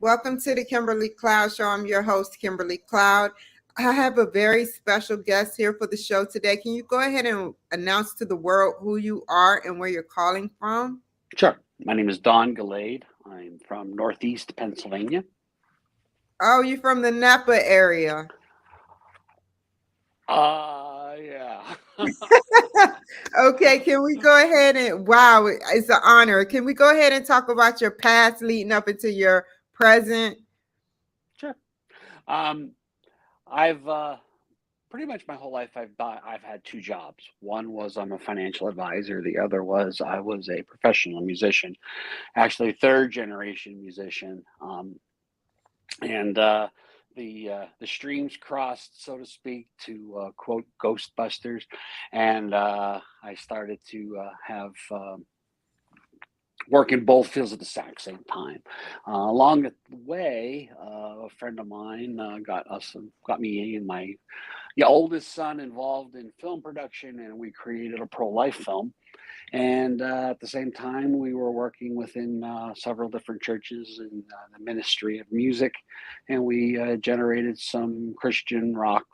Welcome to the Kimberly Cloud Show. I'm your host, Kimberly Cloud. I have a very special guest here for the show today. Can you go ahead and announce to the world who you are and where you're calling from? Sure. My name is Don Galade. I'm from Northeast Pennsylvania. Oh, you're from the Napa area. Yeah. Okay, can we go ahead and, wow, it's an honor. Can we go ahead and talk about your past leading up into your present? Sure. Um, I've pretty much my whole life I've had two jobs. One was I'm a financial advisor. The other was I was a professional musician, actually third generation musician. And the streams crossed, so to speak, to quote Ghostbusters, and I started to have work in both fields at the exact same time. Along the way, a friend of mine got me and my oldest son involved in film production, and we created a pro-life film. And at the same time, we were working within several different churches in the ministry of music, and we generated some Christian rock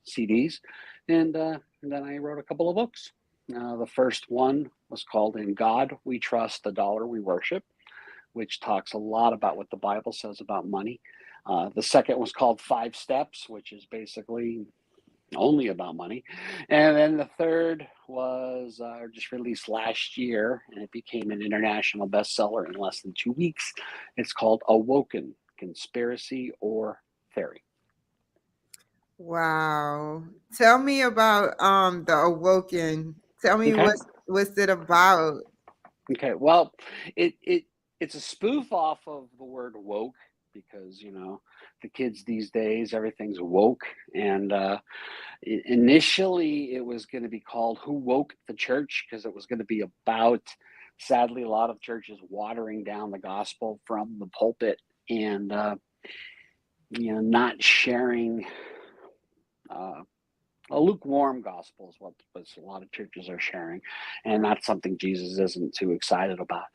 CDs. And then I wrote a couple of books. The first one was called In God We Trust, the Dollar We Worship, which talks a lot about what the Bible says about money. The second was called Five Steps, which is basically only about money. And then the third was just released last year, and it became an international bestseller in less than 2 weeks. It's called Awoken, Conspiracy or Theory. Wow. Tell me about the Awoken. Tell me Okay. what's it about? Okay. Well, it's a spoof off of the word woke because the kids these days, everything's woke. And initially it was going to be called Who Woke the Church, because it was going to be about, sadly, a lot of churches watering down the gospel from the pulpit and not sharing a lukewarm gospel is what a lot of churches are sharing, and that's something Jesus isn't too excited about.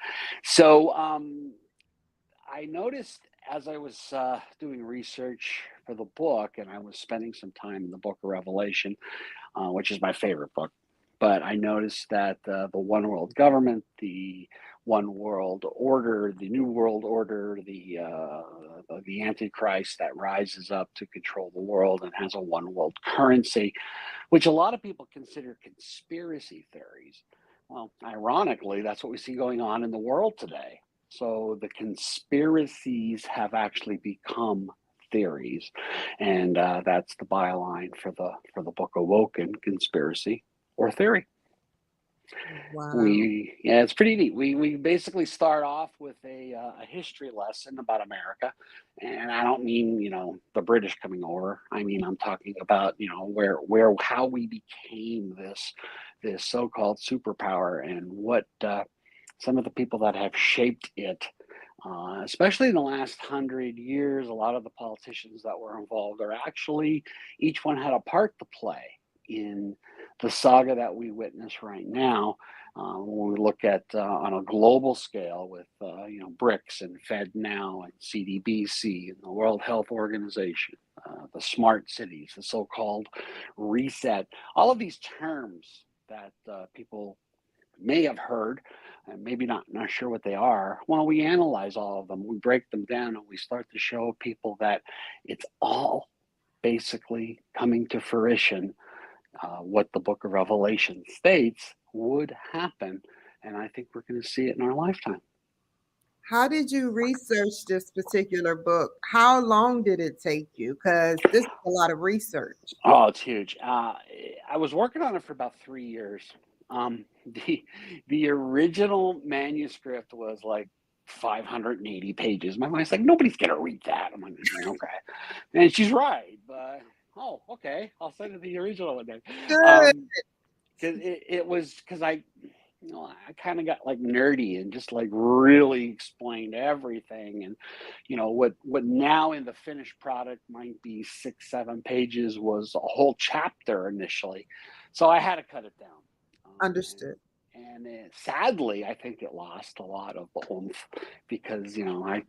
So I noticed as I was doing research for the book, and I was spending some time in the book of Revelation, which is my favorite book. But I noticed that the one world government, the one world order, the new world order, the Antichrist that rises up to control the world and has a one world currency, which a lot of people consider conspiracy theories. Well, ironically, that's what we see going on in the world today. So the conspiracies have actually become theories, and that's the byline for the book Awoken, Conspiracy or Theory. Wow. It's pretty neat. We basically start off with a history lesson about America, and I don't mean the British coming over. I mean I'm talking about where how we became this so-called superpower, and what some of the people that have shaped it. Especially in the last 100 years, a lot of the politicians that were involved are actually, each one had a part to play in the saga that we witness right now. When we look at on a global scale with BRICS and FedNow and CDBC and the World Health Organization, the smart cities, the so-called reset, all of these terms that people may have heard and maybe not sure what they are. Well, we analyze all of them, we break them down, and we start to show people that it's all basically coming to fruition, what the book of Revelation states would happen. And I think we're going to see it in our lifetime. How did you research this particular book? How long did it take you? Because this is a lot of research. Oh, it's huge. I was working on it for about 3 years. The original manuscript was like 580 pages. My wife's like, nobody's gonna read that. I'm like, okay, and she's right. But okay, I'll send it the original one then. Good. Because it was because I kind of got like nerdy and just like really explained everything. And what now in the finished product might be 6-7 pages was a whole chapter initially, so I had to cut it down. Understood. And sadly, I think it lost a lot of oomph because I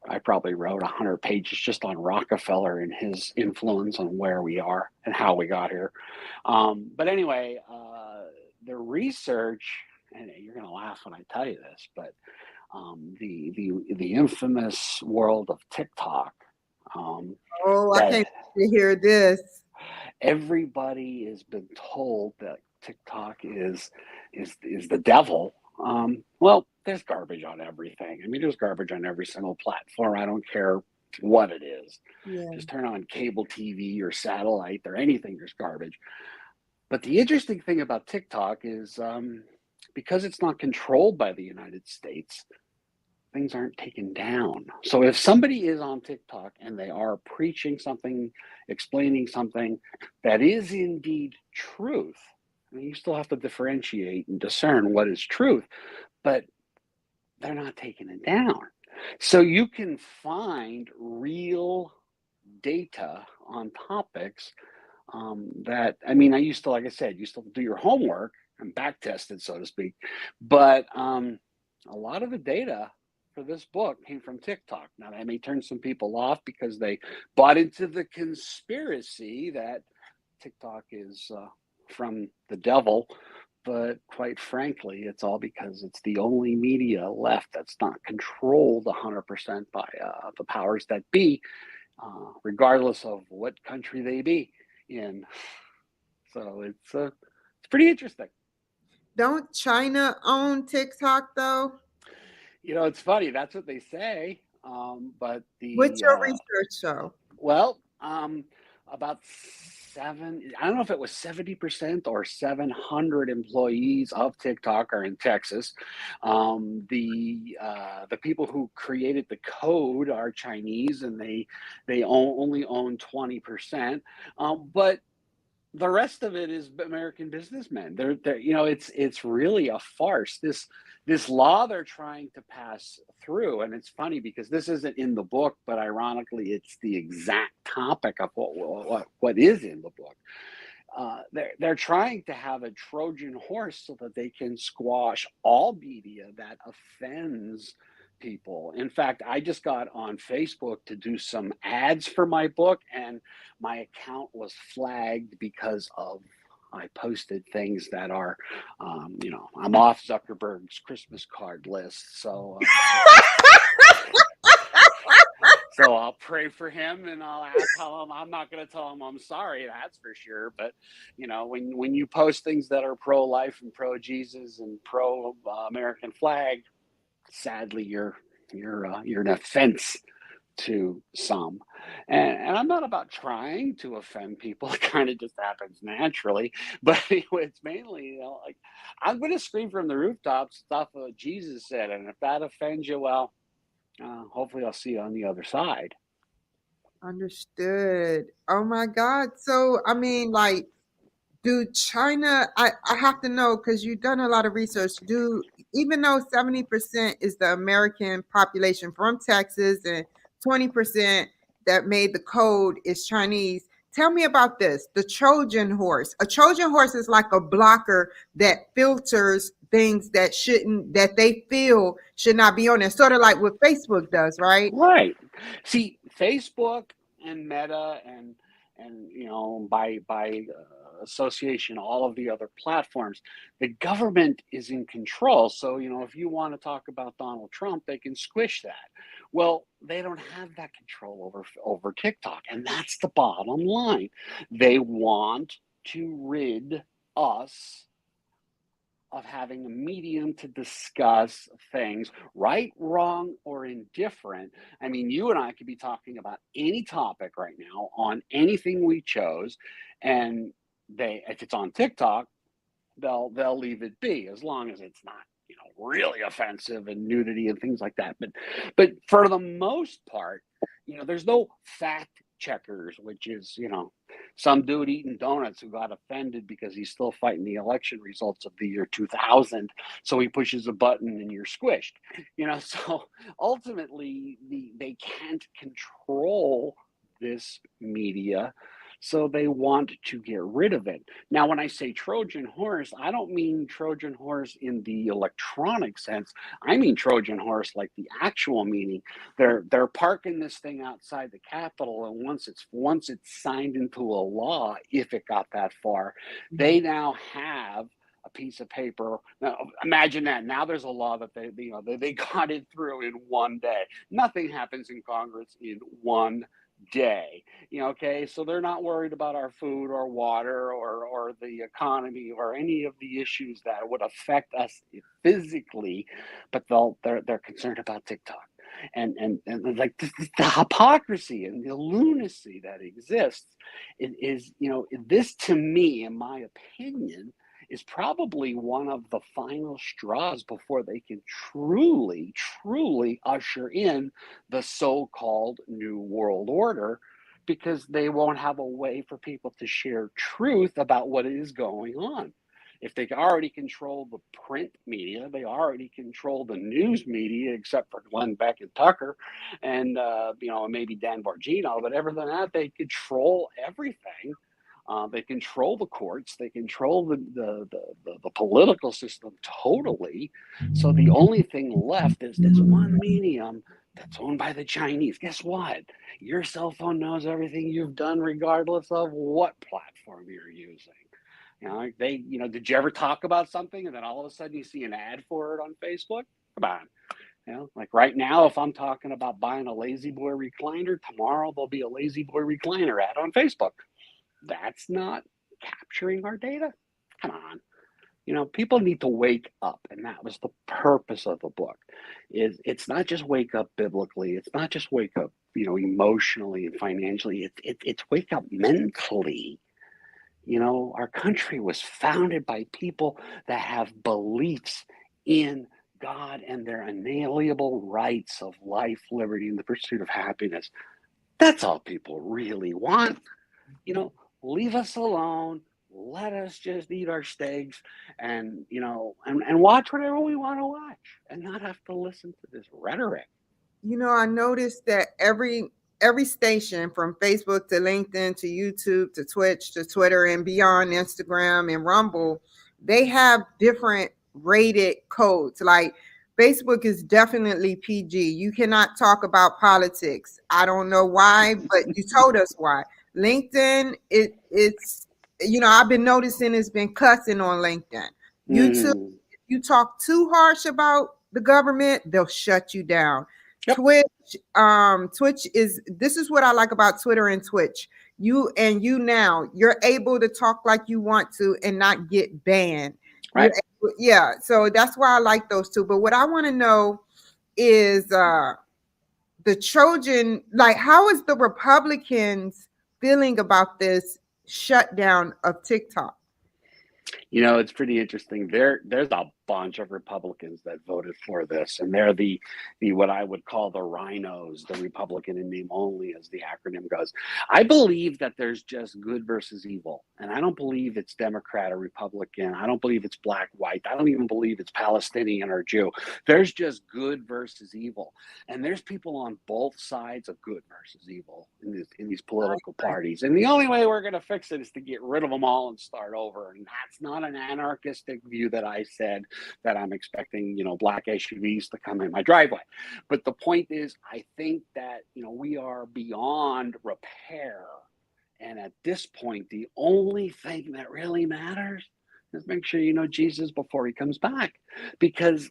I probably wrote 100 pages just on Rockefeller and his influence on where we are and how we got here. But anyway, the research, and you're going to laugh when I tell you this, but the infamous world of TikTok, Oh, I that can't wait to hear this. everybody has been told that TikTok is the devil. Well, there's garbage on everything. I mean, there's garbage on every single platform. I don't care what it is. Yeah. Just turn on cable TV or satellite or anything, there's garbage. But the interesting thing about TikTok is because it's not controlled by the United States, things aren't taken down. So if somebody is on TikTok and they are preaching something, explaining something that is indeed truth, I mean, you still have to differentiate and discern what is truth, but they're not taking it down. So you can find real data on topics that, I mean, I used to, like I said, used to do your homework and back tested, so to speak. But a lot of the data for this book came from TikTok. Now, that may turn some people off because they bought into the conspiracy that TikTok is from the devil. But quite frankly, it's all because it's the only media left that's not controlled 100% by the powers that be, regardless of what country they be in. So it's pretty interesting. Don't China own TikTok though? You know, it's funny. That's what they say. But What's the your research show? well, about seven. I don't know if it was 70% or 700 employees of TikTok are in Texas. The people who created the code are Chinese, and they only own 20%. But the rest of it is American businessmen. They're you know, it's really a farce. This law they're trying to pass through, and it's funny because this isn't in the book, but ironically, it's the exact topic of what is in the book. They're trying to have a Trojan horse so that they can squash all media that offends people. In fact, I just got on Facebook to do some ads for my book, and my account was flagged because of I posted things that are, you know, I'm off Zuckerberg's Christmas card list, so. So I'll pray for him, and I'll tell him I'm not going to tell him I'm sorry. That's for sure. But you know, when you post things that are pro-life and pro-Jesus and pro-American flag, sadly, you're an offense to some. And I'm not about trying to offend people. It kind of just happens naturally. But anyway, it's mainly, you know, like I'm going to scream from the rooftops stuff Jesus said, and if that offends you, well. Hopefully, I'll see you on the other side. Understood. Oh my God. So, I mean, like, do China, I have to know because you've done a lot of research. Do, even though 70% is the American population from Texas and 20% that made the code is Chinese, tell me about this, the Trojan horse. A Trojan horse is like a blocker that filters things that shouldn't, that they feel should not be on there, sort of like what Facebook does, right? Right. See, Facebook and Meta and you know by association, all of the other platforms, the government is in control. So you know, if you want to talk about Donald Trump, they can squish that. Well, they don't have that control over TikTok, and that's the bottom line. They want to rid us of having a medium to discuss things, right, wrong, or indifferent. I mean, you and I could be talking about any topic right now on anything we chose, and if it's on TikTok, they'll leave it be as long as it's not, you know, really offensive and nudity and things like that. But for the most part, you know, there's no fact checkers, which is, you know, some dude eating donuts who got offended because he's still fighting the election results of the year 2000. So he pushes a button and you're squished, you know. So ultimately, they can't control this media So they want to get rid of it. Now, when I say Trojan horse, I don't mean Trojan horse in the electronic sense. I mean Trojan horse like the actual meaning. They're parking this thing outside the Capitol, and once it's signed into a law, if it got that far, they now have a piece of paper. Now, imagine that. Now there's a law that they got it through in one day. Nothing happens in Congress in one day. Okay, so they're not worried about our food or water or the economy or any of the issues that would affect us physically, but they're concerned about TikTok. And like the hypocrisy and the lunacy that exists is, this to me, in my opinion, is probably one of the final straws before they can truly, truly usher in the so-called New World Order, because they won't have a way for people to share truth about what is going on. If they already control the print media, they already control the news media, except for Glenn Beck and Tucker, and maybe Dan Bongino. But other than that, they control everything. They control the courts. They control the political system totally. So the only thing left is this one medium that's owned by the Chinese. Guess what? Your cell phone knows everything you've done, regardless of what platform you're using. Did you ever talk about something and then all of a sudden you see an ad for it on Facebook? Come on. Like right now, if I'm talking about buying a Lazy Boy recliner, tomorrow there'll be a Lazy Boy recliner ad on Facebook. That's not capturing our data. Come on. People need to wake up, and that was the purpose of the book. It's not just wake up biblically. It's not just wake up, emotionally and financially. It's wake up mentally. Our country was founded by people that have beliefs in God and their inalienable rights of life, liberty, and the pursuit of happiness. That's all people really want. Leave us alone. Let us just eat our steaks and watch whatever we want to watch and not have to listen to this rhetoric. I noticed that every station, from Facebook to LinkedIn to YouTube to Twitch to Twitter and beyond, Instagram and Rumble, they have different rated codes. Like Facebook is definitely PG. You cannot talk about politics. I don't know why, but you told us why. LinkedIn, it's I've been noticing it's been cussing on LinkedIn. YouTube, if you talk too harsh about the government, they'll shut you down. Yep. Twitch this is what I like about Twitter and Twitch. You're able to talk like you want to and not get banned. Right. Yeah. So that's why I like those two. But what I want to know is the Trojan, like, how is the Republicans feeling about this shutdown of TikTok? It's pretty interesting. There's a bunch of Republicans that voted for this, and they're the what I would call the rhinos, the Republican in name only, as the acronym goes. I believe that there's just good versus evil, and I don't believe it's Democrat or Republican. I don't believe it's black, white. I don't even believe it's Palestinian or Jew. There's just good versus evil, and there's people on both sides of good versus evil in these political parties. And the only way we're going to fix it is to get rid of them all and start over. And that's not an anarchistic view that I said that I'm expecting, black SUVs to come in my driveway. But the point is, I think that, we are beyond repair. And at this point, the only thing that really matters is make sure you know Jesus before he comes back. Because,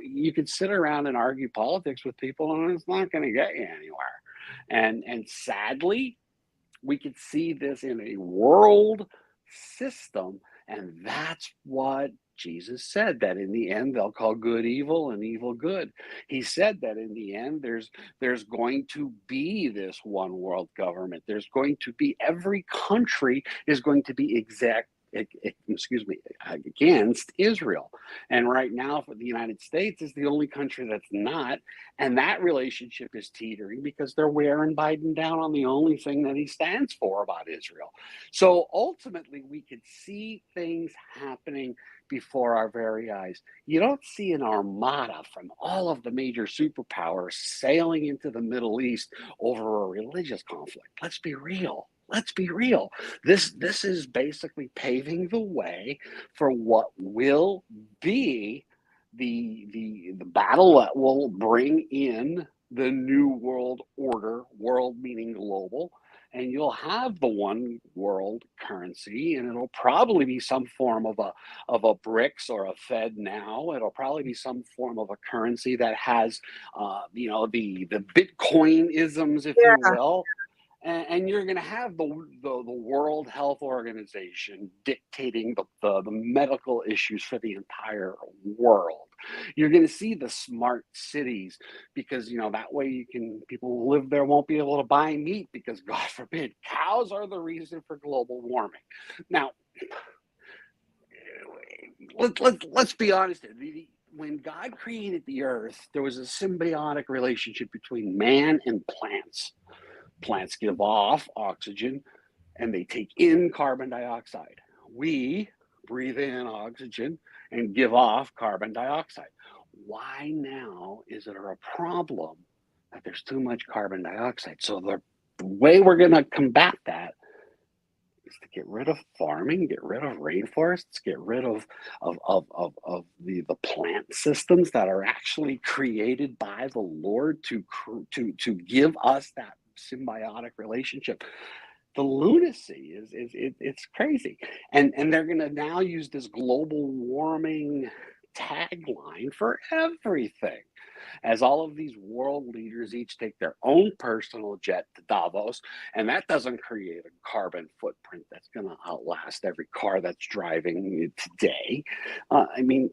you could sit around and argue politics with people and it's not going to get you anywhere. And sadly, we could see this in a world system, and that's what Jesus said, that in the end they'll call good evil and evil good. He said that in the end there's going to be this one world government. There's going to be, every country is going to be against Israel. And right now, for the United States is the only country that's not. And that relationship is teetering because they're wearing Biden down on the only thing that he stands for about Israel. So ultimately, we could see things happening before our very eyes. You don't see an armada from all of the major superpowers sailing into the Middle East over a religious conflict. Let's be real. let's be real. This is basically paving the way for what will be the battle that will bring in the new world order, world meaning global, and you'll have the one world currency, and it'll probably be some form of a BRICS or a Fed now. It'll probably be some form of a currency that has, the Bitcoin isms, if you Yeah. will, and you're going to have the World Health Organization dictating the medical issues for the entire world. You're going to see the smart cities because that way people who live there won't be able to buy meat because God forbid cows are the reason for global warming. Now, let's be honest. When God created the earth, there was a symbiotic relationship between man and plants. Plants give off oxygen and they take in carbon dioxide. We breathe in oxygen and give off carbon dioxide. Why now is it a problem that there's too much carbon dioxide? So the way we're going to combat that is to get rid of farming, get rid of rainforests, get rid of the plant systems that are actually created by the Lord to give us that symbiotic relationship. The lunacy it's crazy, and they're going to now use this global warming tagline for everything, as all of these world leaders each take their own personal jet to Davos, and that doesn't create a carbon footprint that's going to outlast every car that's driving today. I mean,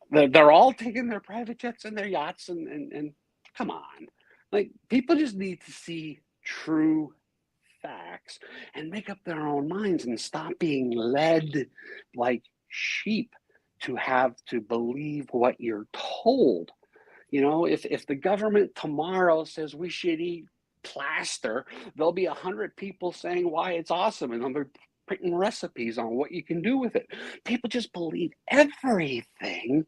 they're all taking their private jets and their yachts, and come on, like people just need to see true facts and make up their own minds and stop being led like sheep to have to believe what you're told. If the government tomorrow says we should eat plaster, there'll be 100 people saying why it's awesome, and they'll be printing recipes on what you can do with it. People just believe everything,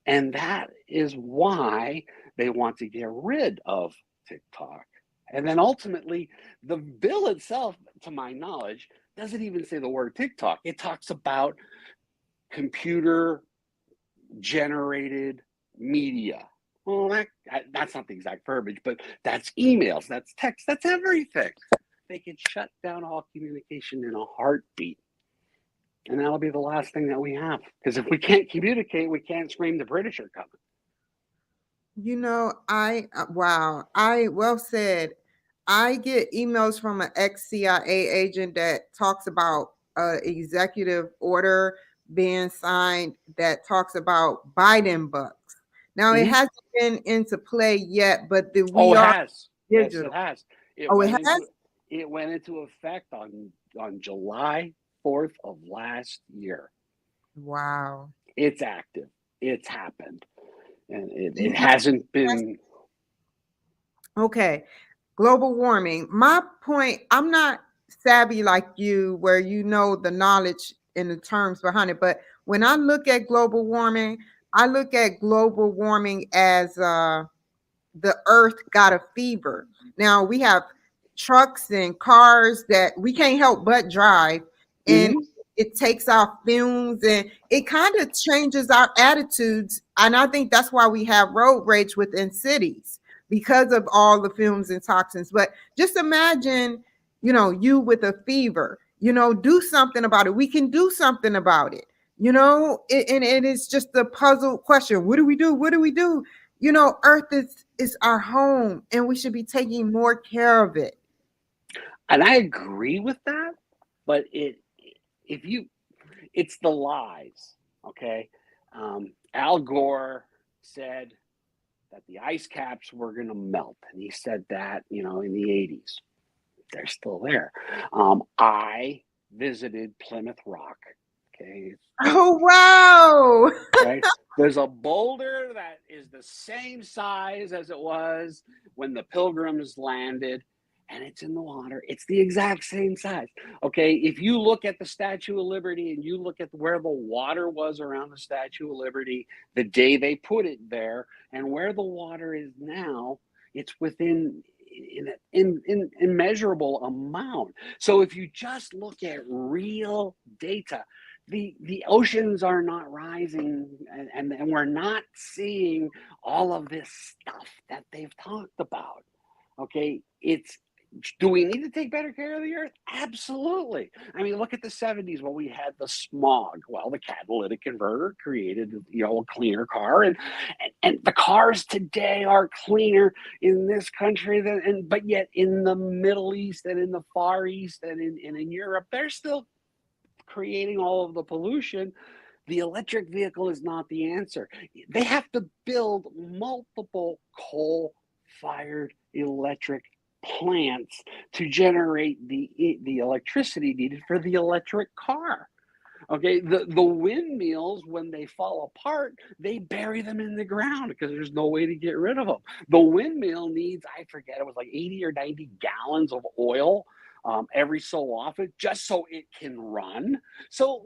and that is why they want to get rid of TikTok. And then ultimately, the bill itself, to my knowledge, doesn't even say the word TikTok. It talks about computer generated media. Well, that's not the exact verbiage, but that's emails, that's text, that's everything. They can shut down all communication in a heartbeat. And that'll be the last thing that we have. Because if we can't communicate, we can't scream the British are coming. Well said. I get emails from an ex-CIA agent that talks about executive order being signed that talks about Biden bucks. Now it hasn't been into play yet, but we It are has. Yes, it digital. has. It Oh, it went has? into effect on July 4th of last year. Wow. It's active. It's happened. And it hasn't been. Okay. Global warming. My point, I'm not savvy like you, where you know the knowledge and the terms behind it. But when I look at global warming, I look at global warming as the earth got a fever. Now we have trucks and cars that we can't help but drive, and it takes our fumes and it kind of changes our attitudes. And I think that's why we have road rage within cities because of all the fumes and toxins. But just imagine, you with a fever, do something about it. We can do something about it. And it is just a puzzle question. What do we do? What do we do? Earth is our home, and we should be taking more care of it. And I agree with that, but it's the lies. Okay, Al Gore said that the ice caps were going to melt, and he said that in the 80s. They're still there. I visited Plymouth Rock. Okay. Oh, wow. Right. There's a boulder that is the same size as it was when the Pilgrims landed, and it's in the water. It's the exact same size. Okay. If you look at the Statue of Liberty and you look at where the water was around the Statue of Liberty the day they put it there and where the water is now, it's within in immeasurable amount. So if you just look at real data, the oceans are not rising, and we're not seeing all of this stuff that they've talked about. Okay, do we need to take better care of the earth? Absolutely. I mean, look at the 70s when we had the smog. Well, the catalytic converter created, a cleaner car, and the cars today are cleaner in this country but yet in the Middle East and in the Far East and in Europe, they're still creating all of the pollution. The electric vehicle is not the answer. They have to build multiple coal-fired electric plants to generate the electricity needed for the electric car. Okay, the windmills, when they fall apart, they bury them in the ground because there's no way to get rid of them. The windmill needs, I forget, it was like 80 or 90 gallons of oil every so often just so it can run. So,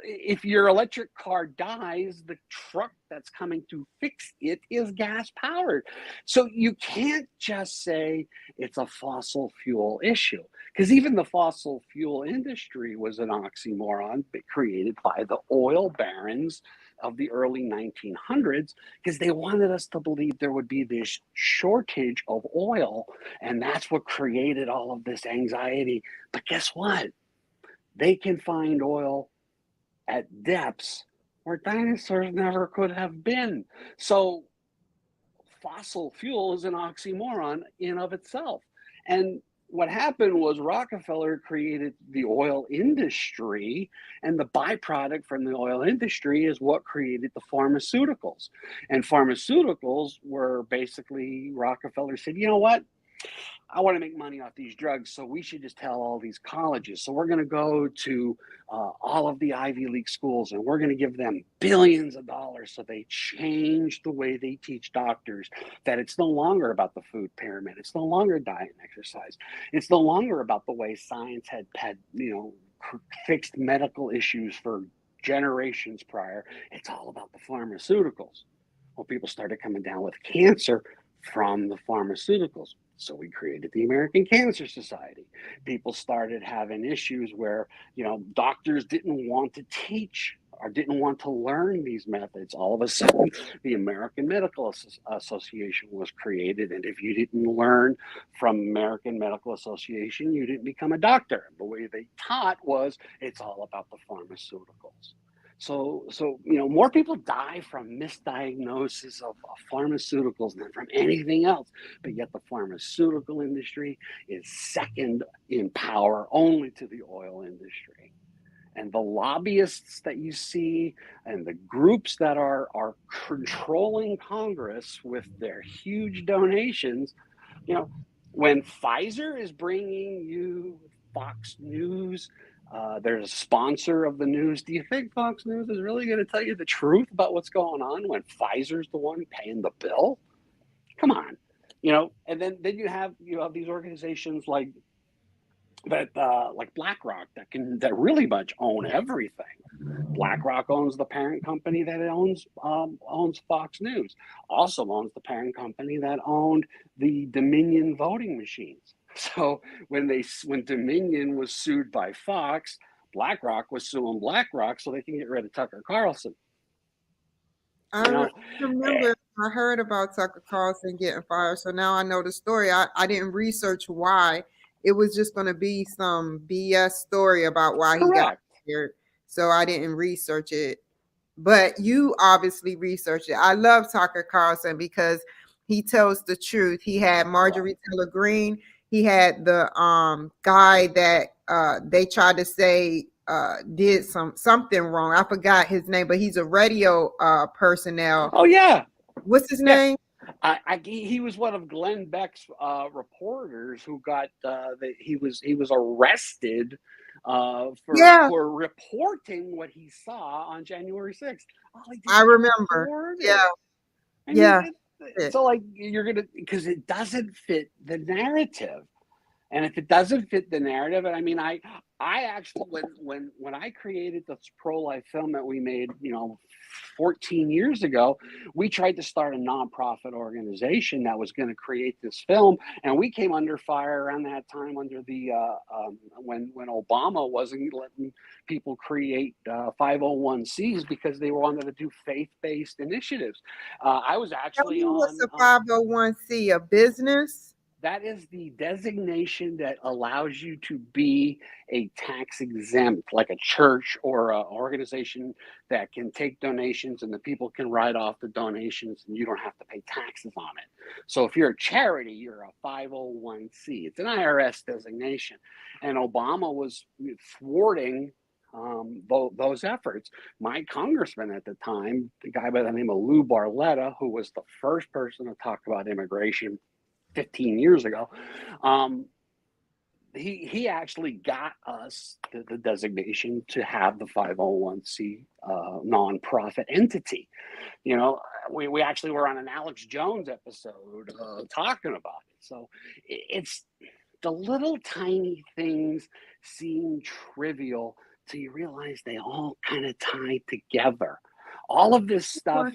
if your electric car dies, the truck that's coming to fix it is gas powered. So you can't just say it's a fossil fuel issue, because even the fossil fuel industry was an oxymoron created by the oil barons of the early 1900s, because they wanted us to believe there would be this shortage of oil, and that's what created all of this anxiety. But guess what? They can find oil at depths where dinosaurs never could have been. So fossil fuel is an oxymoron in of itself. And what happened was Rockefeller created the oil industry, and the byproduct from the oil industry is what created the pharmaceuticals. And pharmaceuticals were basically, Rockefeller said, you know what? I want to make money off these drugs, so we should just tell all these colleges. So we're going to go to all of the Ivy League schools, and we're going to give them billions of dollars so they change the way they teach doctors, that it's no longer about the food pyramid. It's no longer diet and exercise. It's no longer about the way science had fixed medical issues for generations prior. It's all about the pharmaceuticals. Well, people started coming down with cancer from the pharmaceuticals. So we created the American Cancer Society. People started having issues where, doctors didn't want to teach or didn't want to learn these methods. All of a sudden, the American Medical Association was created. And if you didn't learn from American Medical Association, you didn't become a doctor. The way they taught was it's all about the pharmaceuticals. So more people die from misdiagnosis of pharmaceuticals than from anything else. But yet the pharmaceutical industry is second in power only to the oil industry. And the lobbyists that you see and the groups that are controlling Congress with their huge donations, when Pfizer is bringing you Fox News, there's a sponsor of the news. Do you think Fox News is really going to tell you the truth about what's going on when Pfizer's the one paying the bill? Come on, And then you have these organizations like BlackRock that really much own everything. BlackRock owns the parent company that owns Fox News. Also owns the parent company that owned the Dominion voting machines. So when Dominion was sued by Fox, BlackRock was suing BlackRock so they can get rid of Tucker Carlson. I remember I heard about Tucker Carlson getting fired, so now I know the story. I didn't research why. It was just going to be some BS story about why he got fired, so I didn't research it. But you obviously researched it. I love Tucker Carlson because he tells the truth. He had Marjorie Taylor Greene. He had the guy that they tried to say did something wrong. I forgot his name, but he's a radio personnel. Oh yeah, what's his name? He was one of Glenn Beck's reporters who got he was arrested for reporting what he saw on January 6th. I remember. Yeah. So you're gonna, because it doesn't fit the narrative. And if it doesn't fit the narrative, and I mean, I actually, when I created this pro-life film that we made, 14 years ago, we tried to start a nonprofit organization that was going to create this film, and we came under fire around that time under the when Obama wasn't letting people create 501(c)s because they wanted to do faith-based initiatives. I was Tell actually me what's on. a 501c, a business? That is the designation that allows you to be a tax exempt, like a church or an organization that can take donations and the people can write off the donations and you don't have to pay taxes on it. So if you're a charity, you're a 501c. It's an IRS designation. And Obama was thwarting those efforts. My congressman at the time, the guy by the name of Lou Barletta, who was the first person to talk about immigration 15 years ago, he actually got us the designation to have the 501c nonprofit entity. We actually were on an Alex Jones episode talking about it. So it's the little tiny things seem trivial till you realize they all kind of tie together. All of this stuff.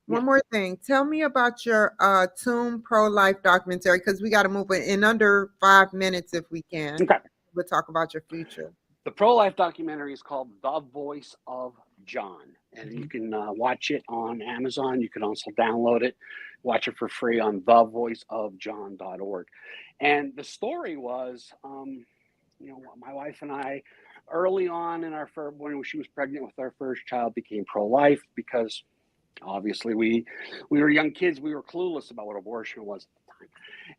One more thing. Tell me about your Tomb pro-life documentary, because we got to move it in under 5 minutes if we can. Okay. We'll talk about your future. The pro-life documentary is called The Voice of John, and you can watch it on Amazon. You can also download it, watch it for free on thevoiceofjohn.org. And the story was, my wife and I, early on in when she was pregnant with our first child, became pro-life because obviously we were young kids. We were clueless about what abortion was at the time,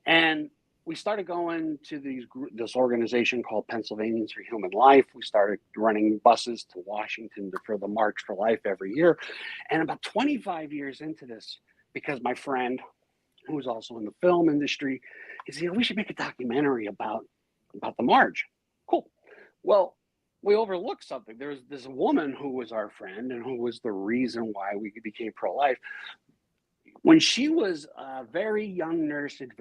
and we started going to this organization called Pennsylvanians for Human Life. We started running buses to Washington for the March for Life every year. And about 25 years into this, because my friend, who was also in the film industry, he said, we should make a documentary about the march. Cool. Well, we overlooked something. There's this woman who was our friend and who was the reason why we became pro-life. When she was a very young nurse in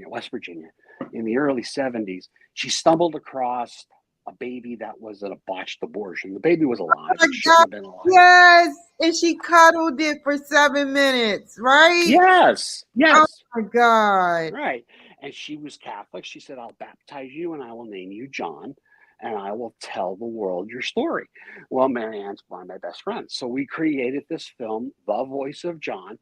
West Virginia, in the early 70s, she stumbled across a baby that was a botched abortion. The baby was alive. Oh It shouldn't have been alive. Yes, and she cuddled it for 7 minutes, right? Yes. Oh my God. Right. And she was Catholic. She said, I'll baptize you and I will name you John, and I will tell the world your story. Well, Marianne's one of my best friends. So we created this film, The Voice of John.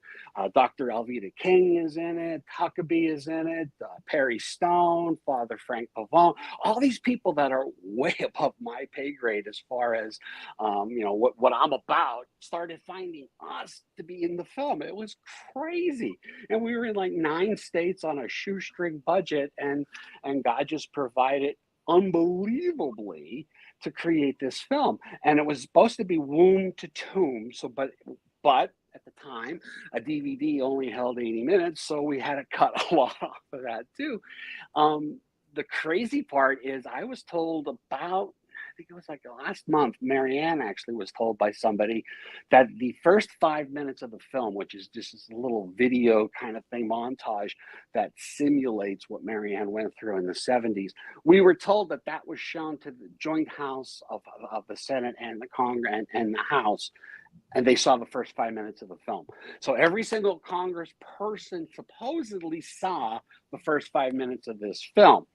Dr. Alveda King is in it. Huckabee is in it. Perry Stone, Father Frank Pavone. All these people that are way above my pay grade as far as, what I'm about, started finding us to be in the film. It was crazy. And we were in like 9 states on a shoestring budget, and God just provided unbelievably to create this film. And it was supposed to be womb to tomb. So, but at the time, a DVD only held 80 minutes, so we had to cut a lot off of that too. The crazy part is I was told about, I think it was like last month, Marianne actually was told by somebody that the first 5 minutes of the film, which is just this little video kind of thing, montage that simulates what Marianne went through in the 70s, we were told that was shown to the joint house of the Senate and the Congress and the House, and they saw the first 5 minutes of the film. So every single Congress person supposedly saw the first 5 minutes of this film.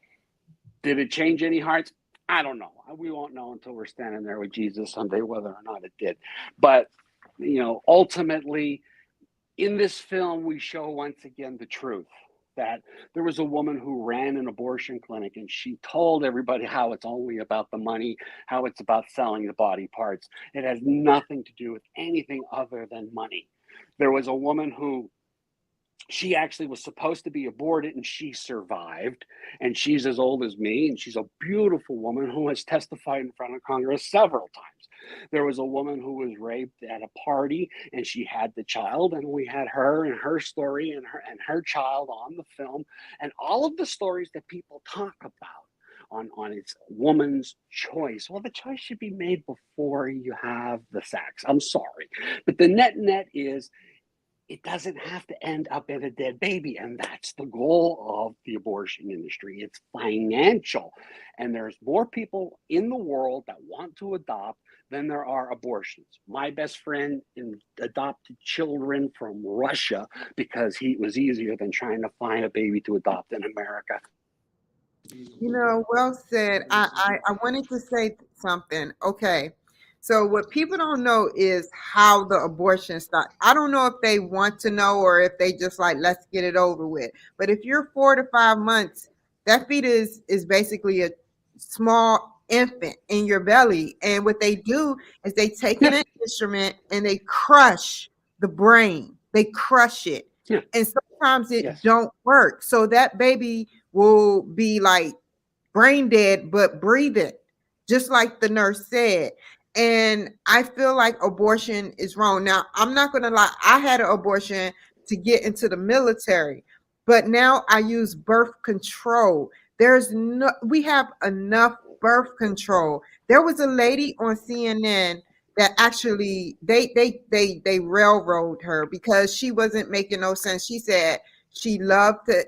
Did it change any hearts? I don't know. We won't know until we're standing there with Jesus someday whether or not it did. But, ultimately, in this film, we show once again the truth that there was a woman who ran an abortion clinic, and she told everybody how it's only about the money, how it's about selling the body parts. It has nothing to do with anything other than money. There was a woman who, she actually was supposed to be aborted and she survived, and she's as old as me, and she's a beautiful woman who has testified in front of Congress several times. There was a woman who was raped at a party and she had the child, and we had her and her story and her child on the film, and all of the stories that people talk about on its woman's choice. Well, the choice should be made before you have the sex. I'm sorry, but the net is, it doesn't have to end up in a dead baby. And that's the goal of the abortion industry. It's financial. And there's more people in the world that want to adopt than there are abortions. My best friend adopted children from Russia because it was easier than trying to find a baby to adopt in America. Well said. I wanted to say something. Okay. So what people don't know is how the abortion starts. I don't know if they want to know or if they just like, let's get it over with. But if you're 4 to 5 months, that fetus is basically a small infant in your belly. And what they do is they take Yeah. an instrument and they crush the brain. They crush it. Yeah. And sometimes it Yes. don't work. So that baby will be like brain dead but breathing, just like the nurse said. And I feel like abortion is wrong. Now, I'm not going to lie, I had an abortion to get into the military, but now I use birth control. We have enough birth control. There was a lady on CNN that actually they railroad her because she wasn't making no sense. She said she loved to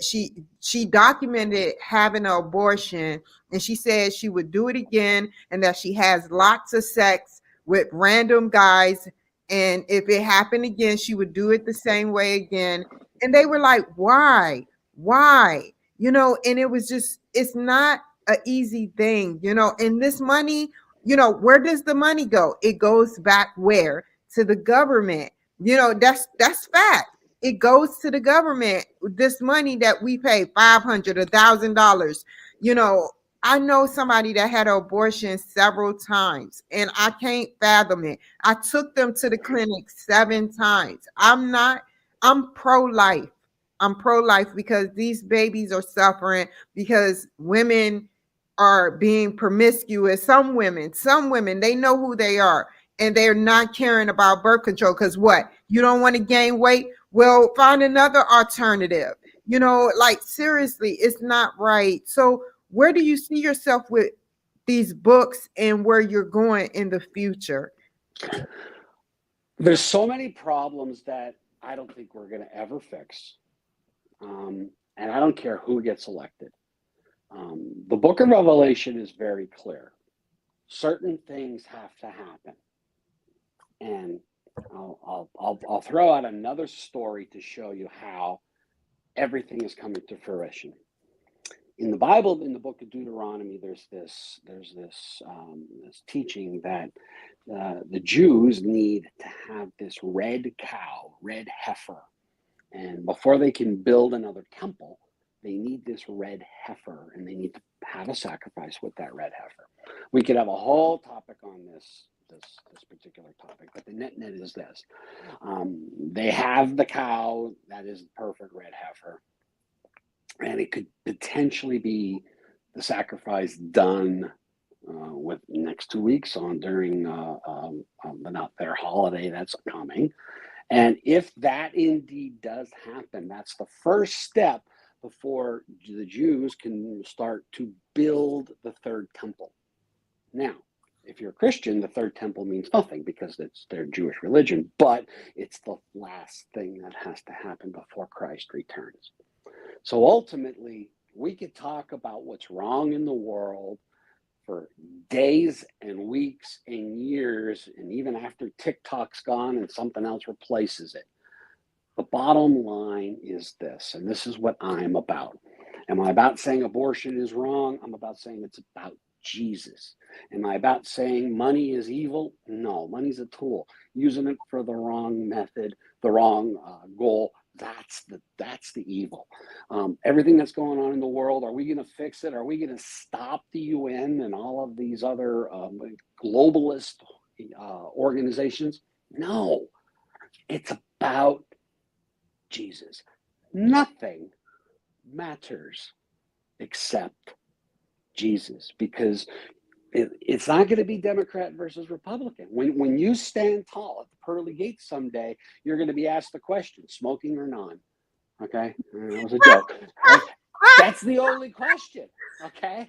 she documented having an abortion, and she said she would do it again and that she has lots of sex with random guys, and if it happened again she would do it the same way again. And they were like, why? And it was just, it's not an easy thing, and this money, where does the money go? It goes back where? To the government. That's fact. It goes to the government. This money that we pay, $500, $1,000. I know somebody that had an abortion several times, and I can't fathom it. I took them to the clinic 7 times. I'm pro-life. I'm pro-life because these babies are suffering because women are being promiscuous. Some women, they know who they are and they're not caring about birth control because what? You don't want to gain weight? Well, find another alternative. Like seriously, it's not right. So where do you see yourself with these books and where you're going in the future? There's so many problems that I don't think we're going to ever fix. And I don't care who gets elected. The book of Revelation is very clear. Certain things have to happen. And I'll throw out another story to show you how everything is coming to fruition. In the Bible, in the book of Deuteronomy, there's this teaching that the Jews need to have this red cow, red heifer. And before they can build another temple, they need this red heifer, and they need to have a sacrifice with that red heifer. We could have a whole topic on this particular topic, but the net is this. They have the cow, that is the perfect red heifer, and it could potentially be the sacrifice done with next 2 weeks on during not their holiday that's coming. And if that indeed does happen, that's the first step before the Jews can start to build the third temple. Now, if you're a Christian, the third temple means nothing because it's their Jewish religion, but it's the last thing that has to happen before Christ returns. So ultimately, we could talk about what's wrong in the world for days and weeks and years, and even after TikTok's gone and something else replaces it. The bottom line is this, and this is what I'm about. Am I about saying abortion is wrong? I'm about saying it's about Jesus. Am I about saying money is evil? No, money's a tool. Using it for the wrong method, the wrong goal, that's the evil. Everything that's going on in the world, are we going to fix it? Are we going to stop the UN and all of these other globalist organizations? No, it's about Jesus. Nothing matters except Jesus, because it's not going to be Democrat versus Republican. When you stand tall at the pearly gates someday, you're going to be asked the question, smoking or non. Okay? That was a joke. That's the only question. Okay?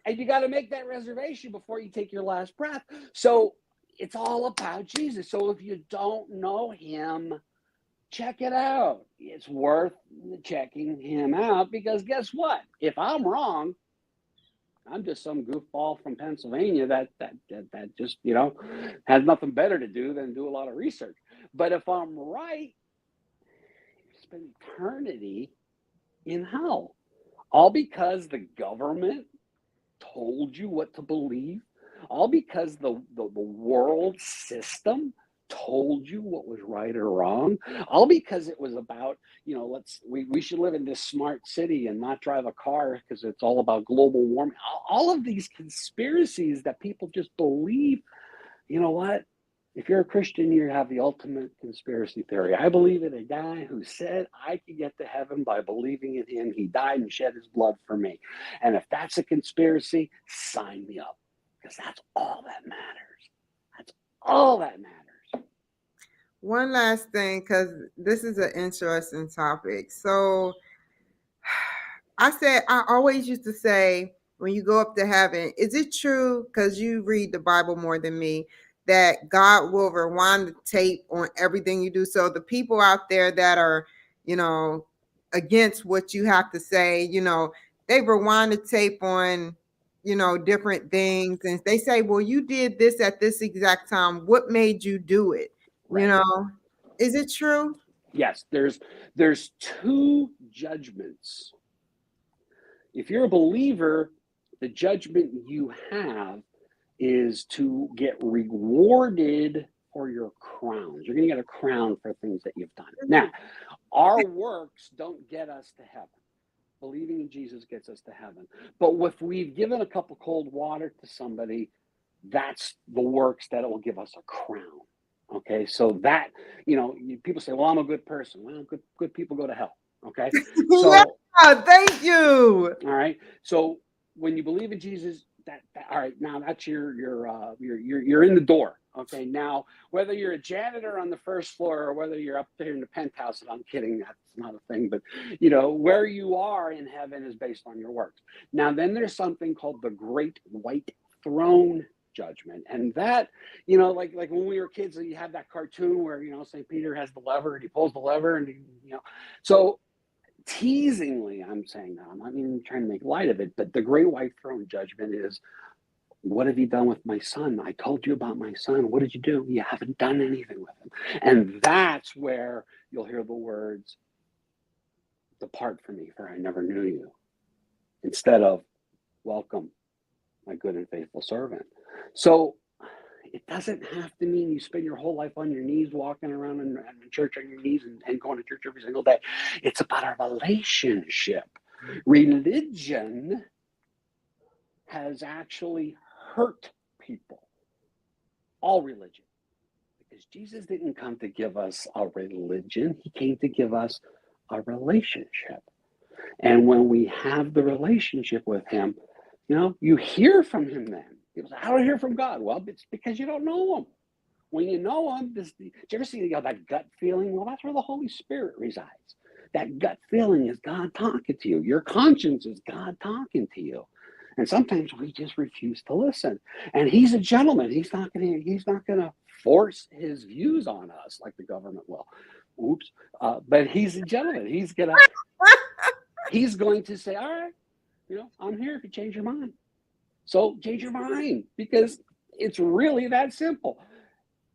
And you got to make that reservation before you take your last breath. So it's all about Jesus. So if you don't know him, check it out. It's worth checking him out because guess what? If I'm wrong, I'm just some goofball from Pennsylvania that just, has nothing better to do than do a lot of research. But if I'm right, you spend eternity in hell. All because the government told you what to believe. All because the world system told you what was right or wrong. All because it was about, we should live in this smart city and not drive a car because it's all about global warming. All of these conspiracies that people just believe. You know what? If you're a Christian, you have the ultimate conspiracy theory. I believe in a guy who said I could get to heaven by believing in him. He died and shed his blood for me. And if that's a conspiracy, sign me up, because that's all that matters. That's all that matters. One last thing, because this is an interesting topic. So I always used to say, when you go up to heaven, is it true, because you read the Bible more than me, that God will rewind the tape on everything you do? So the people out there that are, against what you have to say, they rewind the tape on, different things. And they say, well, you did this at this exact time. What made you do it? Right. Is it true? Yes, there's two judgments. If you're a believer, the judgment you have is to get rewarded for your crowns. You're going to get a crown for things that you've done. Now, our works don't get us to heaven. Believing in Jesus gets us to heaven. But if we've given a cup of cold water to somebody, that's the works that will give us a crown. Okay, so that, people say, well, I'm a good person. Well, good people go to hell. Okay, so yeah, thank you. All right, so when you believe in Jesus, that all right, now that's you're in the door. Okay, now whether you're a janitor on the first floor or whether you're up there in the penthouse, and I'm kidding, that's not a thing, but where you are in heaven is based on your works. Now then there's something called the Great White Throne Judgment, and that, like when we were kids, you have that cartoon where St. Peter has the lever and he pulls the lever and so teasingly, I'm saying that. I'm not even trying to make light of it, but the Great White Throne Judgment is, what have you done with my son? I told you about my son. What did you do? You haven't done anything with him. And that's where you'll hear the words, depart from me, for I never knew you, instead of, welcome, my good and faithful servant. So it doesn't have to mean you spend your whole life on your knees, walking around in church on your knees and going to church every single day. It's about a relationship. Religion has actually hurt people. All religion. Because Jesus didn't come to give us a religion. He came to give us a relationship. And when we have the relationship with him, you hear from him then. People say, I don't hear from God. Well, it's because you don't know him. When you know him, do you ever see that gut feeling? Well, that's where the Holy Spirit resides. That gut feeling is God talking to you. Your conscience is God talking to you. And sometimes we just refuse to listen. And he's a gentleman. He's not gonna force his views on us like the government will. Oops. But he's a gentleman. He's going to say, all right, I'm here if you change your mind. So change your mind, because it's really that simple.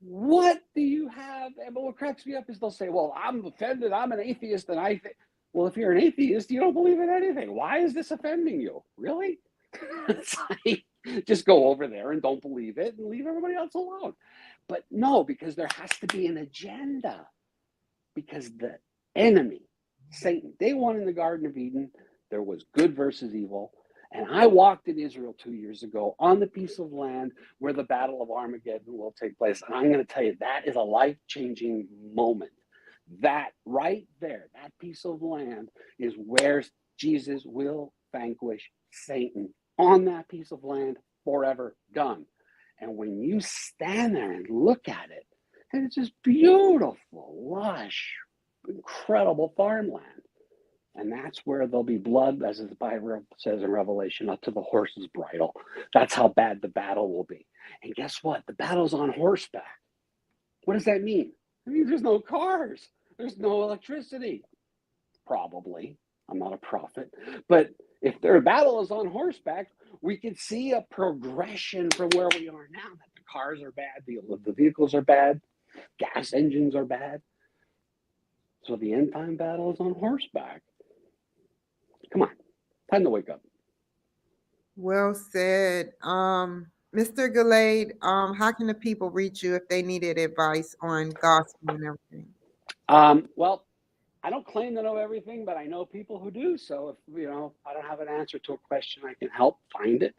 What do you have? And what cracks me up is they'll say, well, I'm offended. I'm an atheist. And well, if you're an atheist, you don't believe in anything. Why is this offending you? Really? It's like, just go over there and don't believe it and leave everybody else alone. But no, because there has to be an agenda. Because the enemy, Satan, day one in the Garden of Eden, there was good versus evil. And I walked in Israel 2 years ago on the piece of land where the Battle of Armageddon will take place. And I'm going to tell you, that is a life-changing moment. That right there, that piece of land is where Jesus will vanquish Satan, on that piece of land, forever done. And when you stand there and look at it, and it's just beautiful, lush, incredible farmland. And that's where there'll be blood, as the Bible says in Revelation, up to the horse's bridle. That's how bad the battle will be. And guess what? The battle's on horseback. What does that mean? It means there's no cars. There's no electricity. Probably. I'm not a prophet. But if their battle is on horseback, we can see a progression from where we are now. That the cars are bad, the vehicles are bad, gas engines are bad. So the end time battle is on horseback. Come on, time to wake up. Well said. Mr. Galade, how can the people reach you if they needed advice on gospel and everything? Well, I don't claim to know everything, but I know people who do. So if I don't have an answer to a question, I can help find it.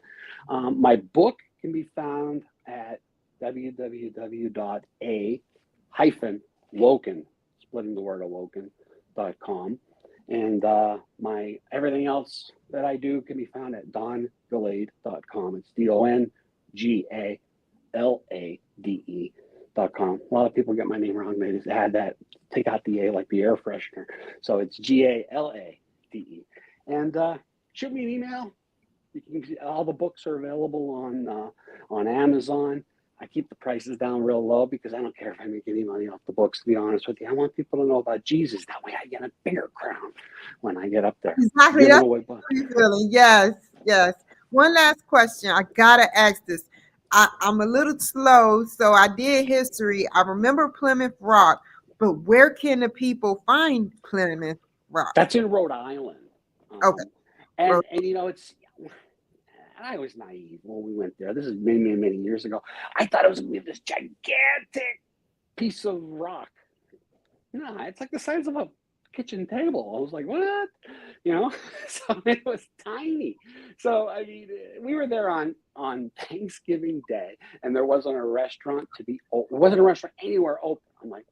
My book can be found at www.a-woken, splitting the word awoken.com. And my everything else that I do can be found at dongalade.com. It's DONGALADE.com. A lot of people get my name wrong. They just add that, take out the A like the air freshener. So it's GALADE. And shoot me an email. All the books are available on Amazon. I keep the prices down real low because I don't care if I make any money off the books, to be honest with you. I want people to know about Jesus. That way I get a bigger crown when I get up there. Exactly. That's what you're feeling. Yes, yes. One last question. I got to ask this. I'm a little slow, so I did history. I remember Plymouth Rock, but where can the people find Plymouth Rock? That's in Rhode Island. Okay. And it's... I was naive when we went there. This is many, many, many years ago. I thought it was going to be this gigantic piece of rock. No, it's like the size of a kitchen table. I was like, what? So it was tiny. So, I mean, we were there on Thanksgiving Day, and there wasn't a restaurant to be open. There wasn't a restaurant anywhere open. I'm like,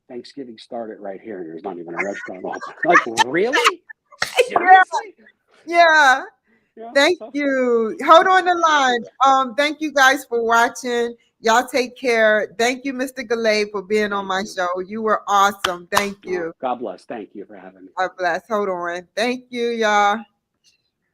Thanksgiving started right here, and there's not even a restaurant open. Like, really? Seriously? Yeah. Thank you. Hold on the line. Thank you guys for watching. Y'all take care. Thank you, Mr. Galade, for being on my show. You were awesome. Thank you. God bless. Thank you for having me. God bless. Hold on. Thank you, y'all.